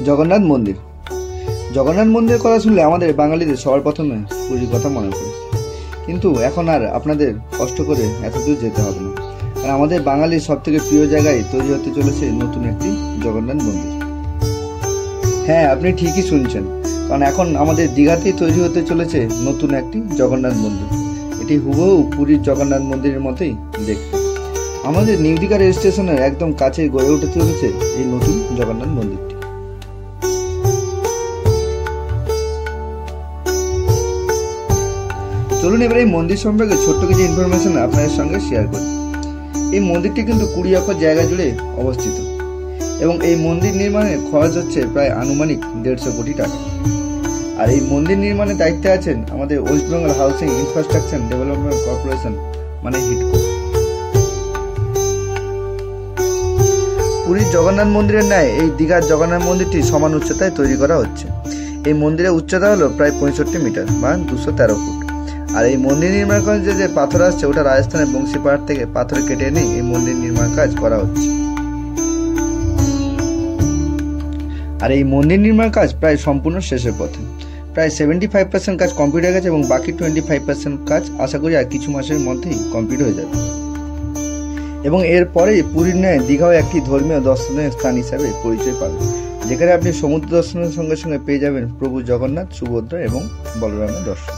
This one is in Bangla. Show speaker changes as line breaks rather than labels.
জগন্নাথ মন্দির। জগন্নাথ মন্দিরের কথা শুনলে আমাদের বাঙালিদের সবার প্রথমে পুরীর কথা মনে পড়ে, কিন্তু এখন আর আপনাদের কষ্ট করে এতদূর যেতে হবে না, কারণ আমাদের বাঙালির সব থেকে প্রিয় জায়গায় তৈরি হতে চলেছে নতুন একটি জগন্নাথ মন্দির। হ্যাঁ, আপনি ঠিকই শুনছেন, কারণ এখন আমাদের দীঘাতেই তৈরি হতে চলেছে নতুন একটি জগন্নাথ মন্দির। এটি হুবহু পুরীর জগন্নাথ মন্দিরের মতোই দেখতে। আমাদের নিউ দীঘা রেল স্টেশনের একদম কাছে গড়ে উঠতে চলেছে এই নতুন জগন্নাথ মন্দিরটি। চলুন এবার এই মন্দির সম্পর্কে ছোট্ট কিছু ইনফরমেশন আপনাদের সঙ্গে শেয়ার করি। এই মন্দিরটি কিন্তু 20 একর জায়গা জুড়ে অবস্থিত এবং এই মন্দির নির্মাণের খরচ হচ্ছে প্রায় আনুমানিক 150 কোটি টাকা। আর এই মন্দির নির্মাণের দায়িত্বে আছেন আমাদের West Bengal housing infrastructure development corporation, মানে হিডকো। পুরীর জগন্নাথ মন্দিরের ন্যায় এই দীঘার জগন্নাথ মন্দিরটি সমান উচ্চতায় তৈরি করা হচ্ছে। এই মন্দিরের উচ্চতা হলো প্রায় 65 মিটার বা 213 ফুট। আর এই মন্দির নির্মাণ করার যে পাথর আসছে ওটা রাজস্থানের বংশী পাহাড় থেকে পাথর কেটে এনে এই মন্দির নির্মাণ কাজ করা হচ্ছে। আর এই মন্দির নির্মাণ কাজ প্রায় সম্পূর্ণ শেষের পথে। প্রায় 75% কাজ কমপ্লিট হয়ে গেছে এবং বাকি 25% কাজ আশা করি আর কিছু মাসের মধ্যেই কমপ্লিট হয়ে যাবে। এবং এরপরেই পুরীর ন্যায় দীঘাও একটি ধর্মীয় দর্শনের স্থান হিসাবে পরিচয় পাবে, যেখানে আপনি সমুদ্র দর্শনের সঙ্গে সঙ্গে পেয়ে যাবেন প্রভু জগন্নাথ, সুভদ্রা এবং বলরামের দর্শন।